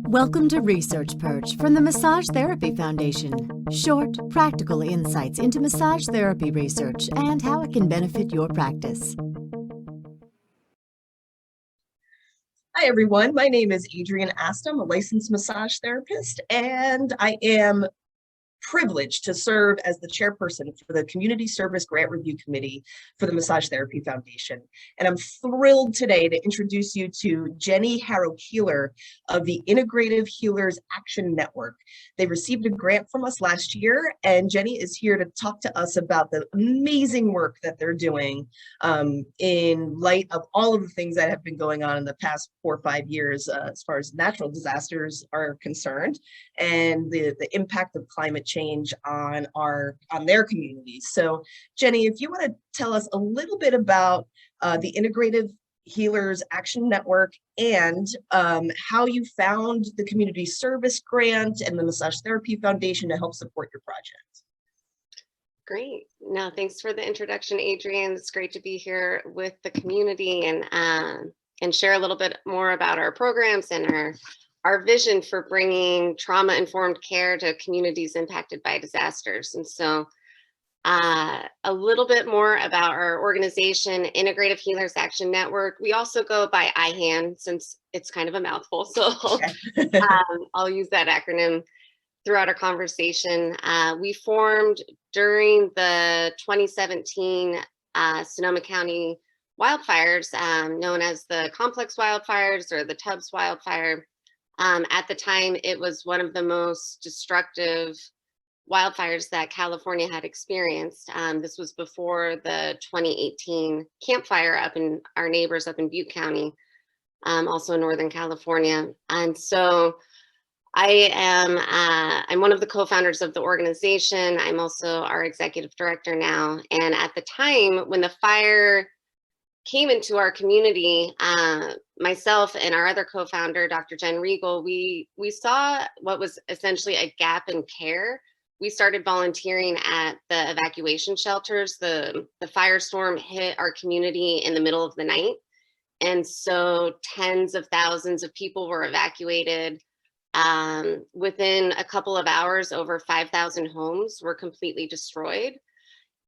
Welcome to Research Perch from the Massage Therapy Foundation. Short, practical insights into massage therapy research and how it can benefit your practice. Hi, everyone. My name is Adrienne Asta. I'm a licensed massage therapist, and I am privileged to serve as the chairperson for the Community Service Grant Review Committee for the Massage Therapy Foundation. And I'm thrilled today to introduce you to Jenny Harrow-Keeler of the Integrative Healers Action Network. They received a grant from us last year, and Jenny is here to talk to us about the amazing work that they're doing in light of all of the things that have been going on in the past 4 or 5 years as far as natural disasters are concerned, and the impact of climate change on their communities. So Jenny, if you want to tell us a little bit about the Integrative Healers Action Network and how you found the Community Service Grant and the Massage Therapy Foundation to help support your project. Great. No, thanks for the introduction, Adrienne. It's great to be here with the community and share a little bit more about our programs and our vision for bringing trauma-informed care to communities impacted by disasters. And so a little bit more about our organization, Integrative Healers Action Network. We also go by Ihan since it's kind of a mouthful, so I'll use that acronym throughout our conversation. We formed during the 2017 Sonoma County wildfires, known as the complex wildfires or the Tubbs wildfire. At the time, it was one of the most destructive wildfires that California had experienced. This was before the 2018 Camp Fire up in our neighbors up in Butte County, also in Northern California. And so I'm one of the co-founders of the organization. I'm also our executive director now. And at the time when the fire came into our community, myself and our other co-founder, Dr. Jen Regal, we saw what was essentially a gap in care. We started volunteering at the evacuation shelters. The firestorm hit our community in the middle of the night. And so tens of thousands of people were evacuated. Within a couple of hours, over 5,000 homes were completely destroyed.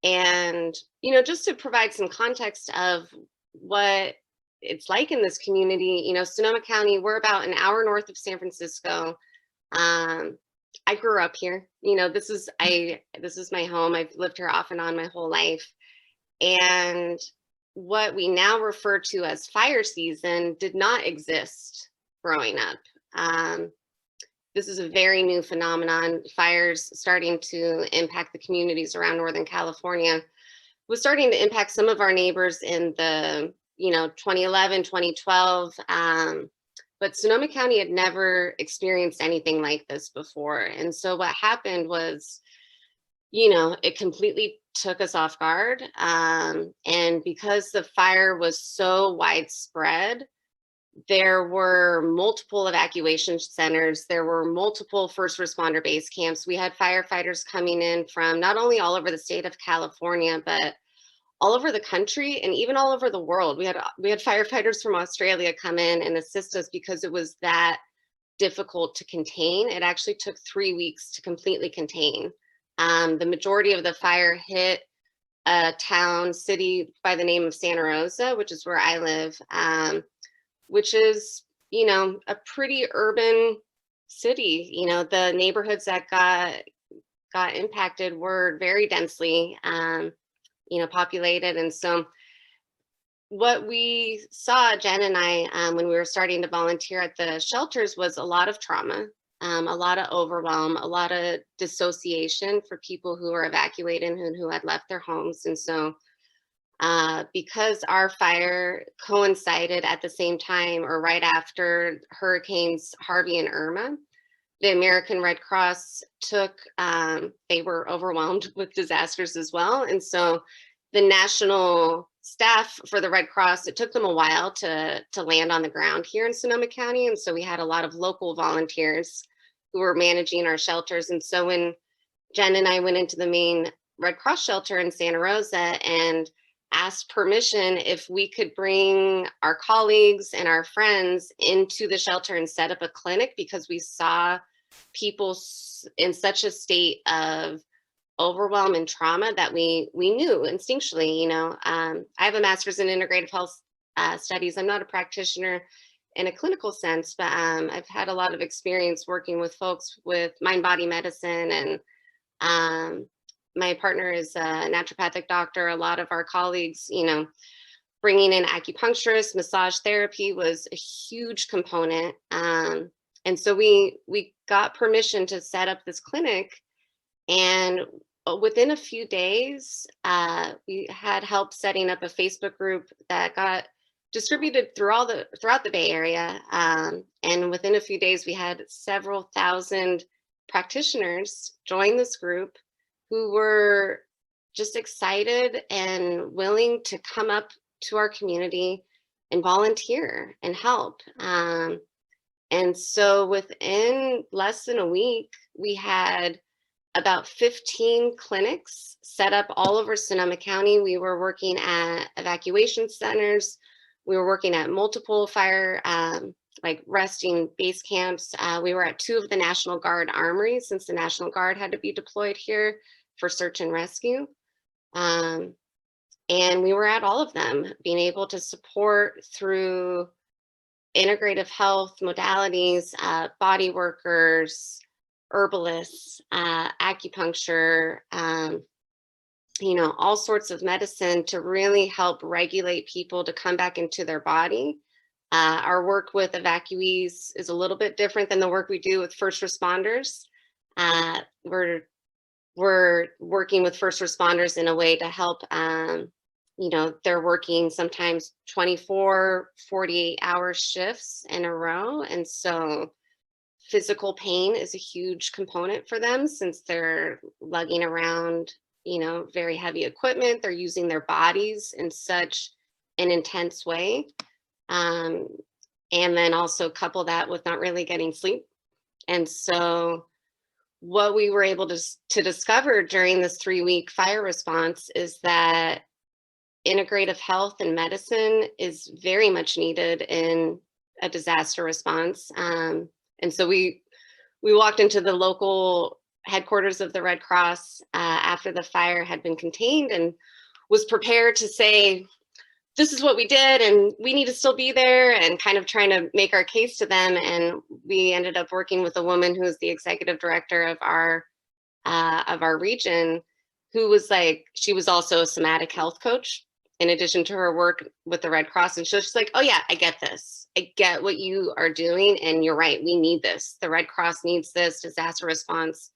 And, you know, just to provide some context of what it's like in this community, you know, Sonoma County, we're about an hour north of San Francisco. I grew up here, you know, this is my home. I've lived here off and on my whole life. And what we now refer to as fire season did not exist growing up. This is a very new phenomenon. Fires starting to impact the communities around Northern California was starting to impact some of our neighbors in the, 2011, 2012. But Sonoma County had never experienced anything like this before. And so what happened was, it completely took us off guard. And because the fire was so widespread, there were multiple evacuation centers. There were multiple first responder base camps. We had firefighters coming in from not only all over the state of California, but all over the country and even all over the world. We had firefighters from Australia come in and assist us because it was that difficult to contain. It actually took 3 weeks to completely contain. The majority of the fire hit a city by the name of Santa Rosa, which is where I live. Which is, a pretty urban city. The neighborhoods that got impacted were very densely, populated. And so what we saw, Jen and I, when we were starting to volunteer at the shelters was a lot of trauma, a lot of overwhelm, a lot of dissociation for people who were evacuated and who had left their homes. And so because our fire coincided at the same time or right after Hurricanes Harvey and Irma, the American Red Cross they were overwhelmed with disasters as well. And so the national staff for the Red Cross, it took them a while to land on the ground here in Sonoma County. And so we had a lot of local volunteers who were managing our shelters. And so when Jen and I went into the main Red Cross shelter in Santa Rosa and asked permission if we could bring our colleagues and our friends into the shelter and set up a clinic, because we saw people in such a state of overwhelm and trauma that we knew instinctually. I have a master's in integrative health studies. I'm not a practitioner in a clinical sense, but I've had a lot of experience working with folks with mind-body medicine, and my partner is a naturopathic doctor. A lot of our colleagues, bringing in acupuncturists, massage therapy was a huge component. And so we got permission to set up this clinic, and within a few days, we had help setting up a Facebook group that got distributed throughout the Bay Area. And within a few days, we had several thousand practitioners join this group who were just excited and willing to come up to our community and volunteer and help. And so within less than a week, we had about 15 clinics set up all over Sonoma County. We were working at evacuation centers. We were working at multiple fire, like resting base camps. We were at 2 of the National Guard armories, since the National Guard had to be deployed here for search and rescue. And we were at all of them, being able to support through integrative health modalities, body workers, herbalists, acupuncture, all sorts of medicine to really help regulate people to come back into their body. Our work with evacuees is a little bit different than the work we do with first responders. We're working with first responders in a way to help, they're working sometimes 24, 48-hour shifts in a row. And so physical pain is a huge component for them, since they're lugging around, very heavy equipment. They're using their bodies in such an intense way. And then also couple that with not really getting sleep. And so what we were able to discover during this 3-week fire response is that integrative health and medicine is very much needed in a disaster response. And so we walked into the local headquarters of the Red Cross after the fire had been contained, and was prepared to say, this is what we did and we need to still be there, and kind of trying to make our case to them. And we ended up working with a woman who is the executive director of our region, who was she was also a somatic health coach in addition to her work with the Red Cross. And so she's like, oh yeah, I get this. I get what you are doing. And you're right, we need this. The Red Cross needs this. Disaster response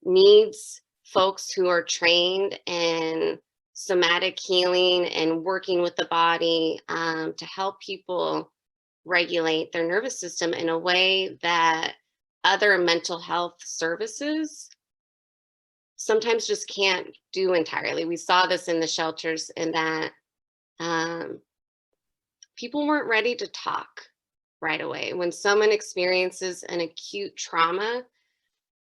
needs folks who are trained in somatic healing and working with the body to help people regulate their nervous system in a way that other mental health services sometimes just can't do entirely. We saw this in the shelters, in that people weren't ready to talk right away. When someone experiences an acute trauma,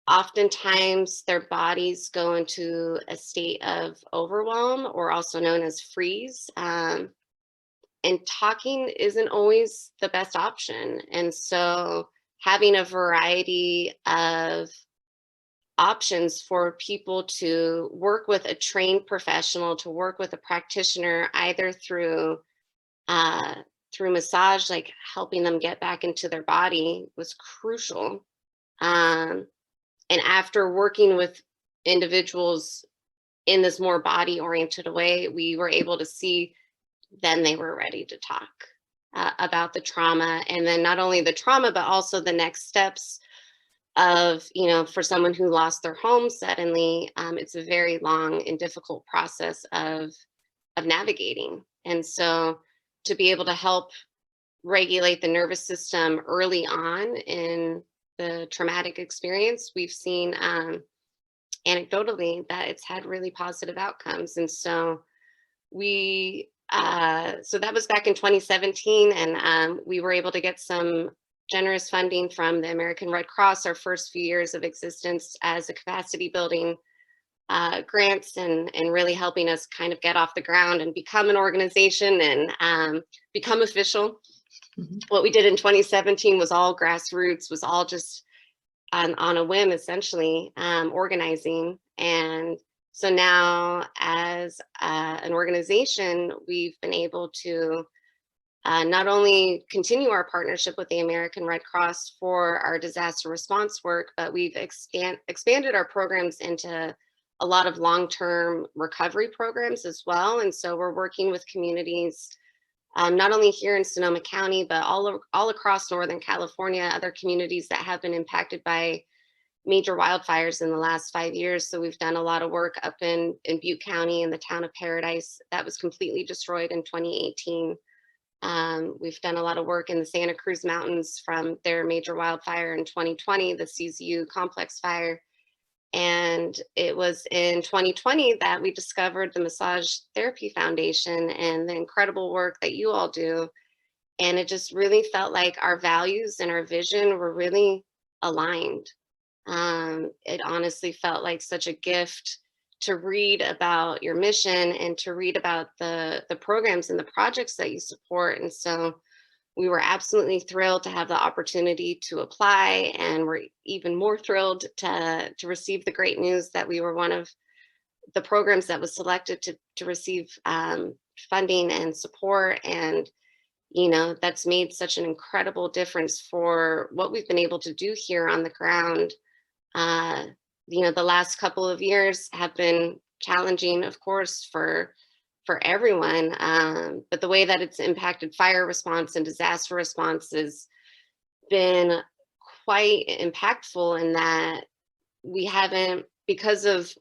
oftentimes their bodies go into a state of overwhelm, or also known as freeze. And talking isn't always the best option. And so having a variety of options for people to work with a trained professional, to work with a practitioner, either through massage, like helping them get back into their body, was crucial. And after working with individuals in this more body-oriented way, we were able to see then they were ready to talk about the trauma. And then not only the trauma, but also the next steps of, for someone who lost their home suddenly, it's a very long and difficult process of navigating. And so to be able to help regulate the nervous system early on in the traumatic experience, we've seen anecdotally that it's had really positive outcomes. And so so that was back in 2017, and we were able to get some generous funding from the American Red Cross our first few years of existence as a capacity building grants and really helping us kind of get off the ground and become an organization and become official. Mhm. What we did in 2017 was all grassroots, was all just on a whim, essentially, organizing. And so now as an organization, we've been able to not only continue our partnership with the American Red Cross for our disaster response work, but we've expanded our programs into a lot of long-term recovery programs as well. And so we're working with communities, not only here in Sonoma County, but all across Northern California, other communities that have been impacted by major wildfires in the last 5 years. So we've done a lot of work up in Butte County in the town of Paradise that was completely destroyed in 2018. We've done a lot of work in the Santa Cruz Mountains from their major wildfire in 2020, the CZU complex fire. And it was in 2020 that we discovered the Massage Therapy Foundation and the incredible work that you all do. And it just really felt like our values and our vision were really aligned. It honestly felt like such a gift to read about your mission and to read about the programs and the projects that you support. And so we were absolutely thrilled to have the opportunity to apply, and we're even more thrilled to receive the great news that we were one of the programs that was selected to receive funding and support. And that's made such an incredible difference for what we've been able to do here on the ground. The last couple of years have been challenging, of course, for everyone. But the way that it's impacted fire response and disaster response has been quite impactful in that we haven't, because of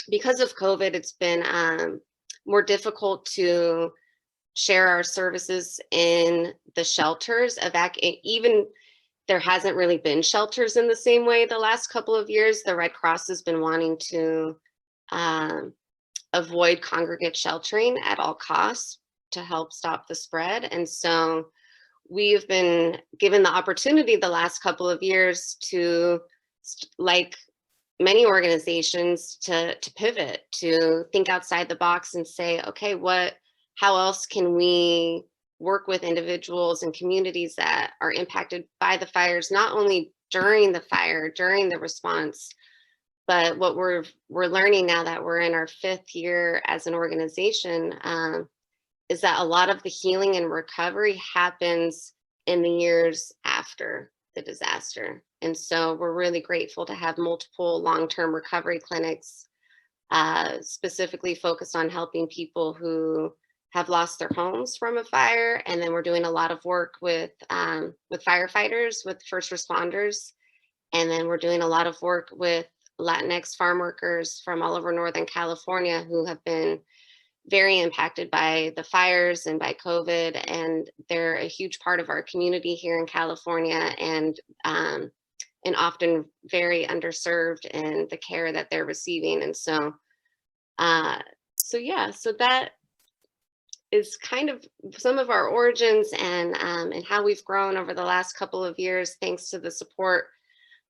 COVID, it's been more difficult to share our services in the shelters. Even there hasn't really been shelters in the same way the last couple of years. The Red Cross has been wanting to avoid congregate sheltering at all costs to help stop the spread. And so we've been given the opportunity the last couple of years to, like many organizations, to pivot, to think outside the box and say, okay, how else can we work with individuals and communities that are impacted by the fires, not only during the fire, during the response, but what we're learning now that we're in our 5th year as an organization, is that a lot of the healing and recovery happens in the years after the disaster. And so we're really grateful to have multiple long-term recovery clinics, specifically focused on helping people who have lost their homes from a fire. And then we're doing a lot of work with firefighters, with first responders. And then we're doing a lot of work with Latinx farm workers from all over Northern California who have been very impacted by the fires and by COVID. And they're a huge part of our community here in California, and often very underserved in the care that they're receiving. And so that is kind of some of our origins and how we've grown over the last couple of years, thanks to the support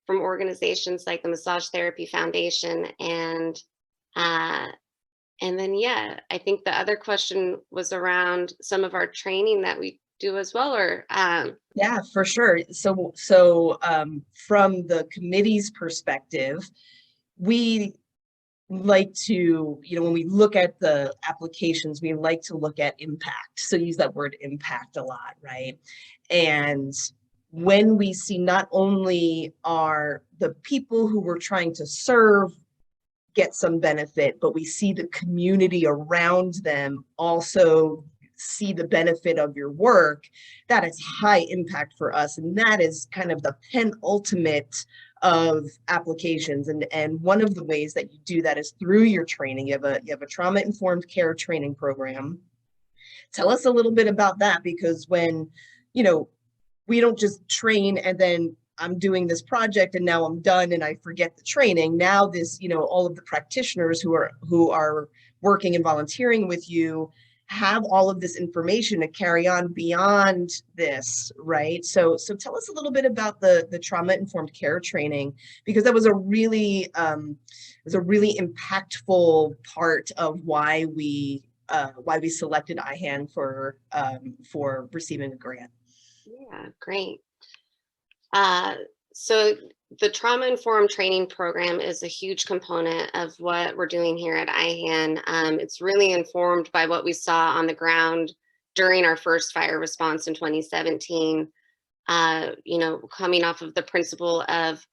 from organizations like the Massage Therapy Foundation. And then, I think the other question was around some of our training that we do as well, or Yeah, for sure. So from the committee's perspective, we like to, when we look at the applications, we like to look at impact. So use that word impact a lot, right? And when we see not only are the people who we're trying to serve get some benefit, but we see the community around them also see the benefit of your work, that is high impact for us. And that is kind of the penultimate of applications. And one of the ways that you do that is through your training. You have a trauma-informed care training program. Tell us a little bit about that, because when, we don't just train and then I'm doing this project and now I'm done and I forget the training. Now this, all of the practitioners who are working and volunteering with you have all of this information to carry on beyond this, right? So tell us a little bit about the trauma-informed care training, because that was a really impactful part of why we selected Ihan for receiving a grant. Yeah, great. So the trauma-informed training program is a huge component of what we're doing here at Ihan. It's really informed by what we saw on the ground during our first fire response in 2017. Coming off of the principle of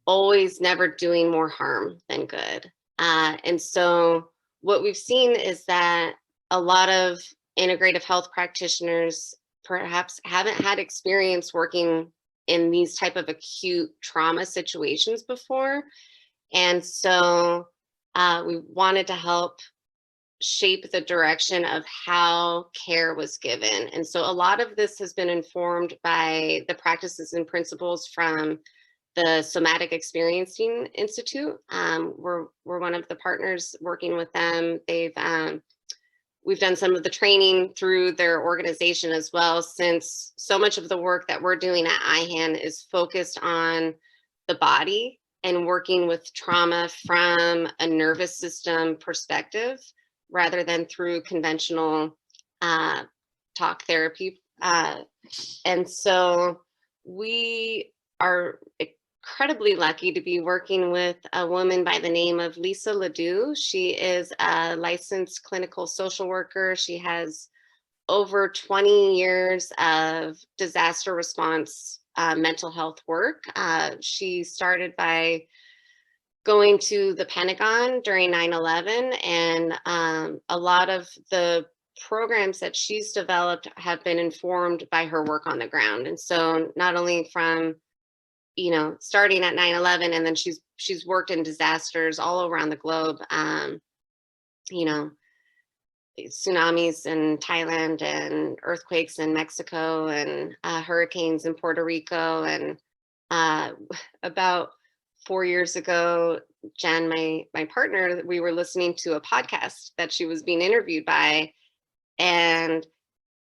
always never doing more harm than good. And so what we've seen is that a lot of integrative health practitioners perhaps haven't had experience working in these type of acute trauma situations before. And so we wanted to help shape the direction of how care was given. And so a lot of this has been informed by the practices and principles from the Somatic Experiencing Institute. We're one of the partners working with them. We've done some of the training through their organization as well, since so much of the work that we're doing at Ihan is focused on the body and working with trauma from a nervous system perspective, rather than through conventional talk therapy. And so we are incredibly lucky to be working with a woman by the name of Ledoux. She is a licensed clinical social worker. She has over 20 years of disaster response mental health work. She started by going to the Pentagon during 9/11, and a lot of the programs that she's developed have been informed by her work on the ground. And so not only from starting at 9/11, and then she's worked in disasters all around the globe, tsunamis in Thailand and earthquakes in Mexico and hurricanes in Puerto Rico. And about 4 years ago, Jen, my partner, we were listening to a podcast that she was being interviewed by, and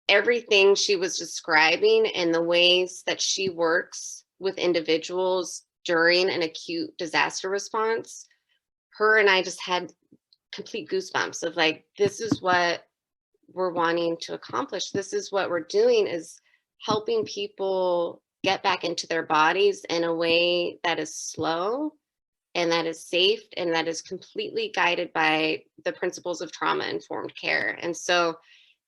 everything she was describing and the ways that she works with individuals during an acute disaster response, her and I just had complete goosebumps of like, this is what we're wanting to accomplish. This is what we're doing, is helping people get back into their bodies in a way that is slow and that is safe and that is completely guided by the principles of trauma-informed care. And so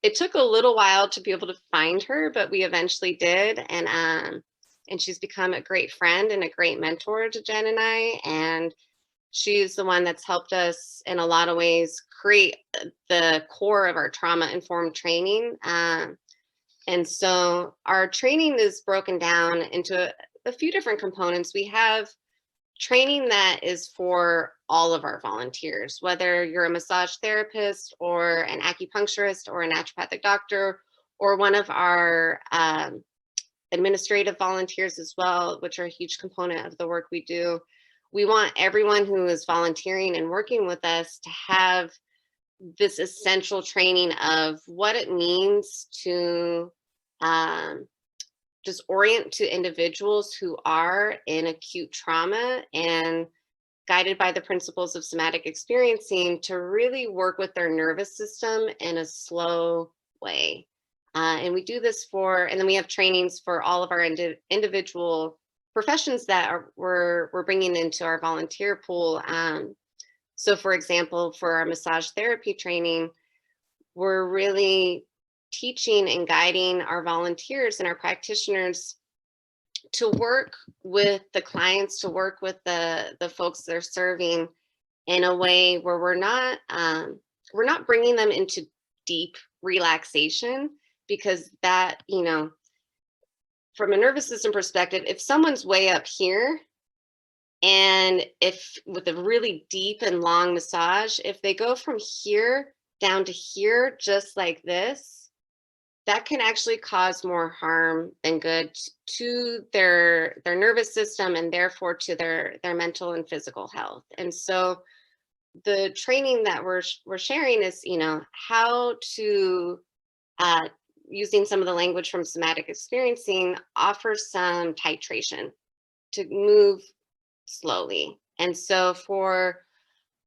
it took a little while to be able to find her, but we eventually did. And she's become a great friend and a great mentor to Jen and I. And she's the one that's helped us in a lot of ways create the core of our trauma-informed training. And so our training is broken down into a few different components. We have training that is for all of our volunteers, whether you're a massage therapist or an acupuncturist or a naturopathic doctor, or one of our administrative volunteers as well, which are a huge component of the work we do. We want everyone who is volunteering and working with us to have this essential training of what it means to just orient to individuals who are in acute trauma, and guided by the principles of somatic experiencing, to really work with their nervous system in a slow way. And we do this and then we have trainings for all of our individual professions that we're bringing into our volunteer pool. So for example, for our massage therapy training, we're really teaching and guiding our volunteers and our practitioners to work with the clients, to work with the folks they're serving in a way where we're not bringing them into deep relaxation, because that, from a nervous system perspective, if someone's way up here, and if with a really deep and long massage, if they go from here down to here, just like this, that can actually cause more harm than good to their nervous system, and therefore to their mental and physical health. And so the training that we're sharing is, how to, using some of the language from somatic experiencing, offer some titration to move slowly. And so for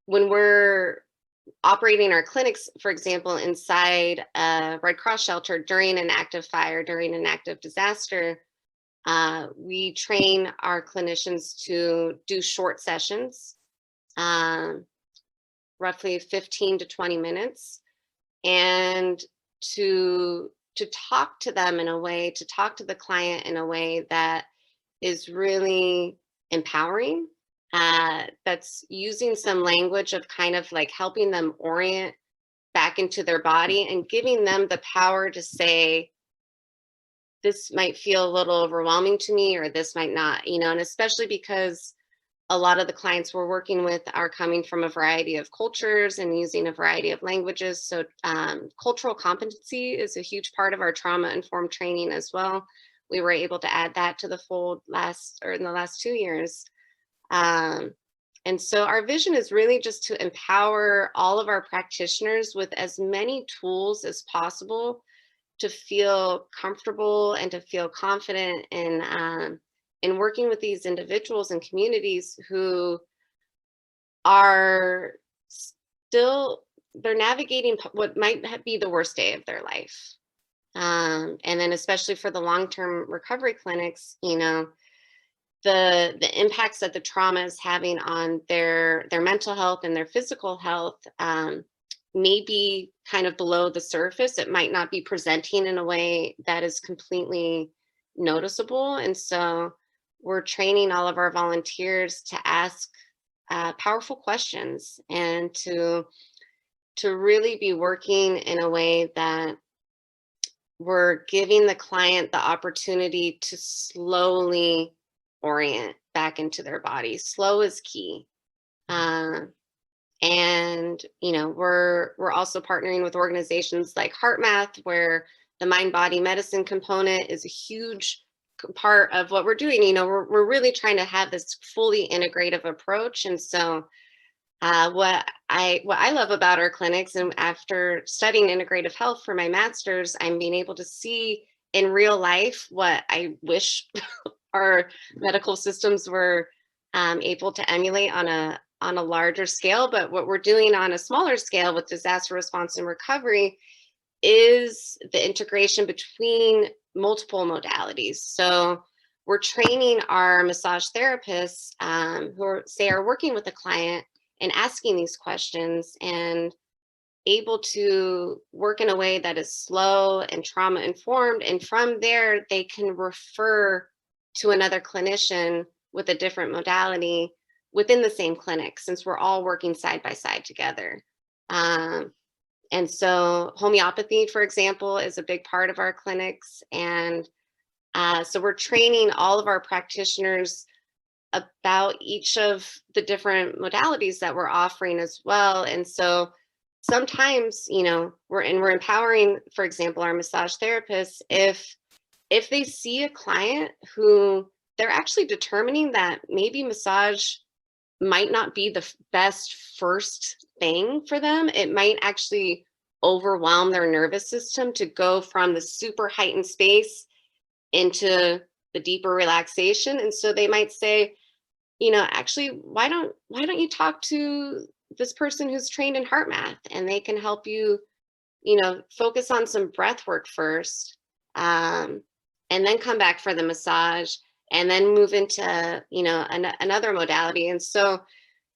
when we're operating our clinics, for example, inside a Red Cross shelter during an active fire, during an active disaster, we train our clinicians to do short sessions, roughly 15 to 20 minutes, and to talk to them in a way, to talk to the client in a way that is really empowering, that's using some language of kind of like helping them orient back into their body and giving them the power to say, this might feel a little overwhelming to me, or this might not, and especially because a lot of the clients we're working with are coming from a variety of cultures and using a variety of languages. So cultural competency is a huge part of our trauma-informed training as well. We were able to add that to the fold in the last 2 years. And so our vision is really just to empower all of our practitioners with as many tools as possible to feel comfortable and to feel confident in working with these individuals and communities who are still, they're navigating what might be the worst day of their life. And then especially for the long-term recovery clinics, the impacts that the trauma is having on their mental health and their physical health may be kind of below the surface. It might not be presenting in a way that is completely noticeable. And so we're training all of our volunteers to ask powerful questions and to really be working in a way that we're giving the client the opportunity to slowly orient back into their body. Slow is key. And we're also partnering with organizations like HeartMath, where the mind-body medicine component is a huge part of what we're doing. We're really trying to have this fully integrative approach. And so what I love about our clinics, and after studying integrative health for my master's, I'm being able to see in real life what I wish our medical systems were able to emulate on a larger scale. But what we're doing on a smaller scale with disaster response and recovery is the integration between multiple modalities. So we're training our massage therapists who are working with a client and asking these questions and able to work in a way that is slow and trauma informed. And from there, they can refer to another clinician with a different modality within the same clinic, since we're all working side by side together. And so homeopathy, for example, is a big part of our clinics. And so we're training all of our practitioners about each of the different modalities that we're offering as well. And so sometimes, we're empowering, for example, our massage therapists, if they see a client who they're actually determining that maybe massage might not be the best first thing for them, it might actually overwhelm their nervous system to go from the super heightened space into the deeper relaxation. And so they might say, actually, why don't you talk to this person who's trained in HeartMath, and they can help you, focus on some breath work first, and then come back for the massage, and then move into, another modality. And so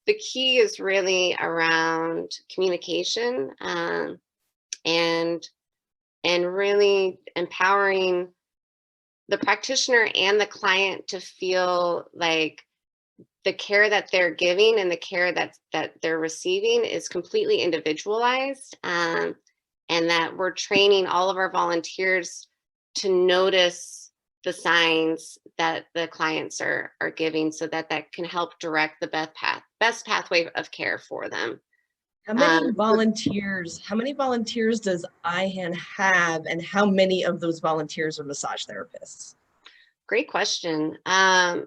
the key is really around communication, and really empowering the practitioner and the client to feel like the care that they're giving and the care that they're receiving is completely individualized, and that we're training all of our volunteers to notice the signs that the clients are giving, so that can help direct the best pathway of care for them. How many volunteers does Ihan have, and how many of those volunteers are massage therapists? Great question.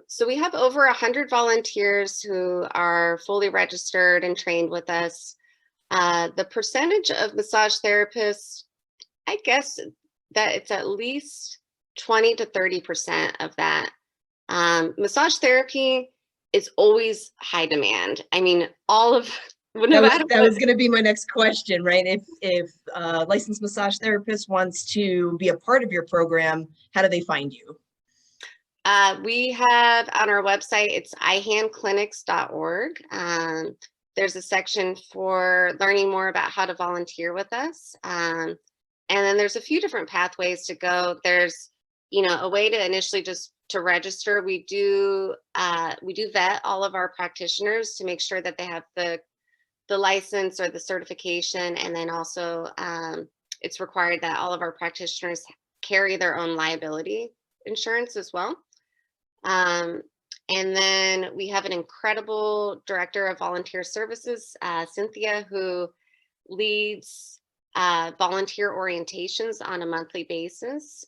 So we have over 100 volunteers who are fully registered and trained with us. The percentage of massage therapists, I guess that it's at least 20 to 30% of that. Massage therapy is always high demand. I mean, all of no matter That what. was going to be my next question, right? If licensed massage therapist wants to be a part of your program, how do they find you? We have on our website, it's ihanclinics.org. There's a section for learning more about how to volunteer with us. And then there's a few different pathways to go. There's, a way to initially just to register. We do vet all of our practitioners to make sure that they have the license or the certification. And then also it's required that all of our practitioners carry their own liability insurance as well. And then we have an incredible director of volunteer services, Cynthia, who leads volunteer orientations on a monthly basis.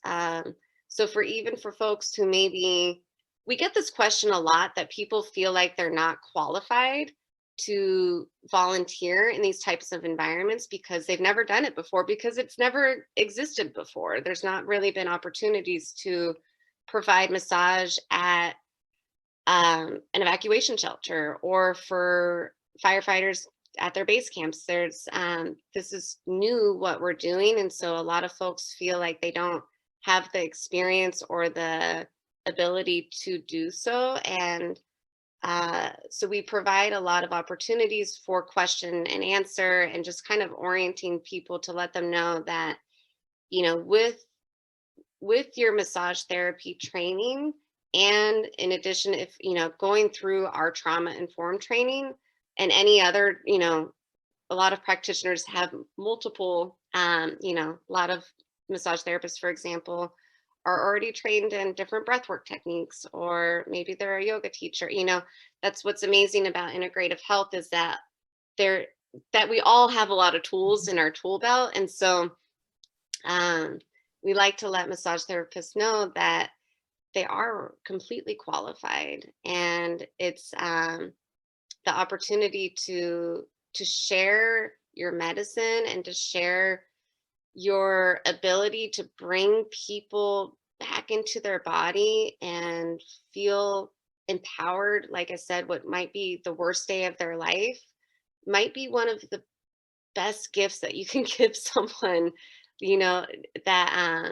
So for folks who maybe, we get this question a lot, that people feel like they're not qualified to volunteer in these types of environments because they've never done it before, because it's never existed before. There's not really been opportunities to provide massage at an evacuation shelter or for firefighters at their base camps. This is new what we're doing, and so a lot of folks feel like they don't have the experience or the ability to do so. And so we provide a lot of opportunities for question and answer, and just kind of orienting people to let them know that, with your massage therapy training, and in addition, if going through our trauma informed training and any other, a lot of practitioners have multiple, a lot of massage therapists, for example, are already trained in different breathwork techniques, or maybe they're a yoga teacher. That's what's amazing about integrative health, is that we all have a lot of tools in our tool belt. And so we like to let massage therapists know that they are completely qualified, and it's the opportunity to share your medicine and to share your ability to bring people back into their body and feel empowered. Like I said, what might be the worst day of their life might be one of the best gifts that you can give someone, that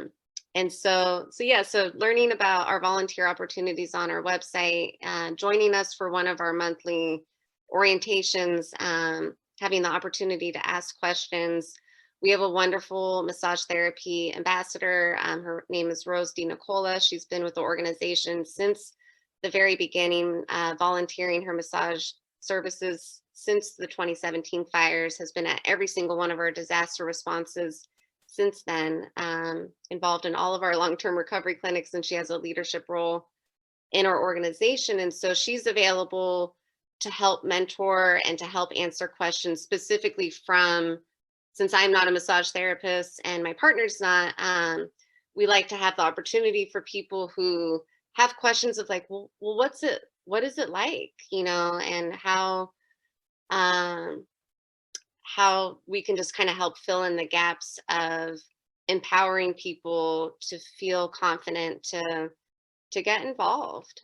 and so learning about our volunteer opportunities on our website, joining us for one of our monthly orientations, having the opportunity to ask questions. We have a wonderful massage therapy ambassador. Her name is Rose DiNicola. She's been with the organization since the very beginning, volunteering her massage services since the 2017 fires, has been at every single one of our disaster responses since then, involved in all of our long-term recovery clinics, and she has a leadership role in our organization. And so she's available to help mentor and to help answer questions specifically since I'm not a massage therapist and my partner's not, we like to have the opportunity for people who have questions of like, well, what is it like, and how we can just kind of help fill in the gaps of empowering people to feel confident to get involved.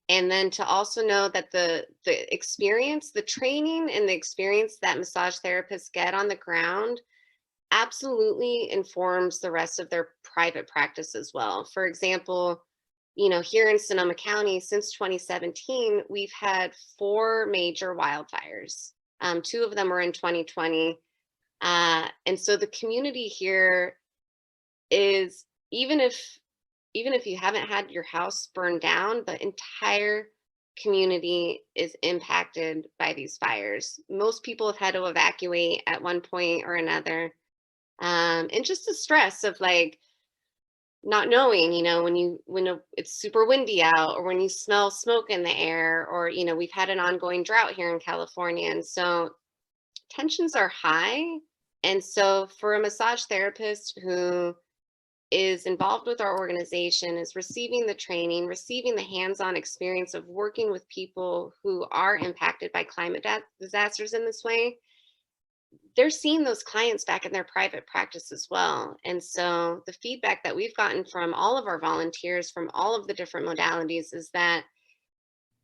And then to also know that the experience, the training and the experience that massage therapists get on the ground absolutely informs the rest of their private practice as well. For example, here in Sonoma County, since 2017, we've had 4 major wildfires. 2 of them were in 2020. And so the community here is, even if you haven't had your house burned down, the entire community is impacted by these fires. Most people have had to evacuate at one point or another. And just the stress of like not knowing, when it's super windy out, or when you smell smoke in the air, or, we've had an ongoing drought here in California. And so tensions are high. And so for a massage therapist who is involved with our organization, is receiving the training, receiving the hands-on experience of working with people who are impacted by climate disasters in this way, they're seeing those clients back in their private practice as well. And so the feedback that we've gotten from all of our volunteers from all of the different modalities is that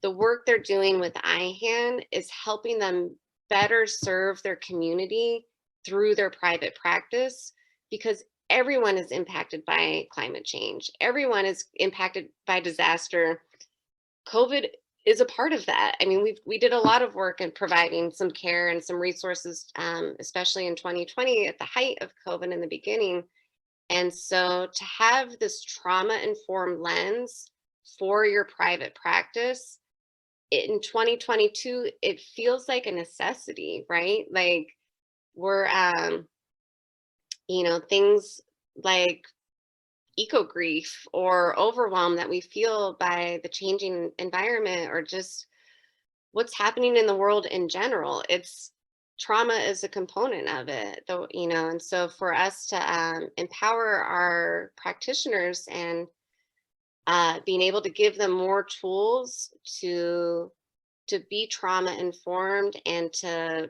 the work they're doing with Ihan is helping them better serve their community through their private practice, because everyone is impacted by climate change. Everyone is impacted by disaster. COVID is a part of that. I mean, we did a lot of work in providing some care and some resources, especially in 2020 at the height of COVID in the beginning. And so to have this trauma-informed lens for your private practice in 2022, it feels like a necessity, right? Like we're, things like eco grief or overwhelm that we feel by the changing environment or just what's happening in the world in general. It's trauma is a component of it, though, and so for us to empower our practitioners and being able to give them more tools to be trauma informed and to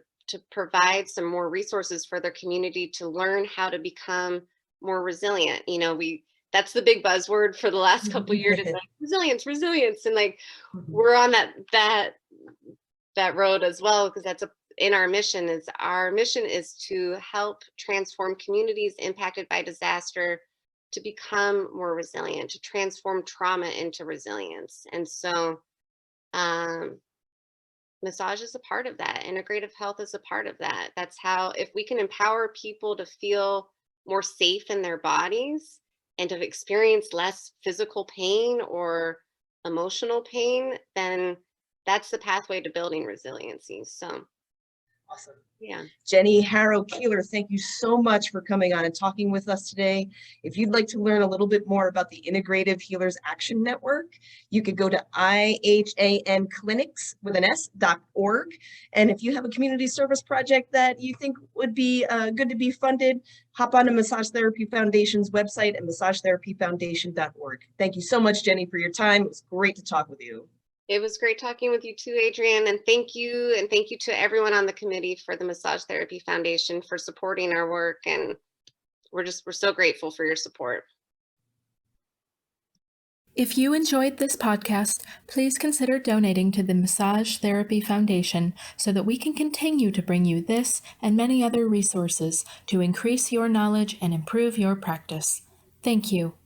provide some more resources for their community to learn how to become more resilient. That's the big buzzword for the last couple of years. It's like resilience. And like, we're on that road as well, because that's in our mission is to help transform communities impacted by disaster to become more resilient, to transform trauma into resilience. And so massage is a part of that. Integrative health is a part of that. That's how, if we can empower people to feel more safe in their bodies and to experience less physical pain or emotional pain, then that's the pathway to building resiliency. So Awesome. yeah. Jenny Harrow Keeler, thank you so much for coming on and talking with us today. If you'd like to learn a little bit more about the Integrative Healers Action Network, you could go to ihanclinics.org. And if you have a community service project that you think would be good to be funded, hop on to Massage Therapy Foundation's website at massagetherapyfoundation.org. Thank you so much, Jenny, for your time. It was great to talk with you. It was great talking with you too, Adrienne, and thank you to everyone on the committee for the Massage Therapy Foundation for supporting our work, and we're so grateful for your support. If you enjoyed this podcast, please consider donating to the Massage Therapy Foundation so that we can continue to bring you this and many other resources to increase your knowledge and improve your practice. Thank you.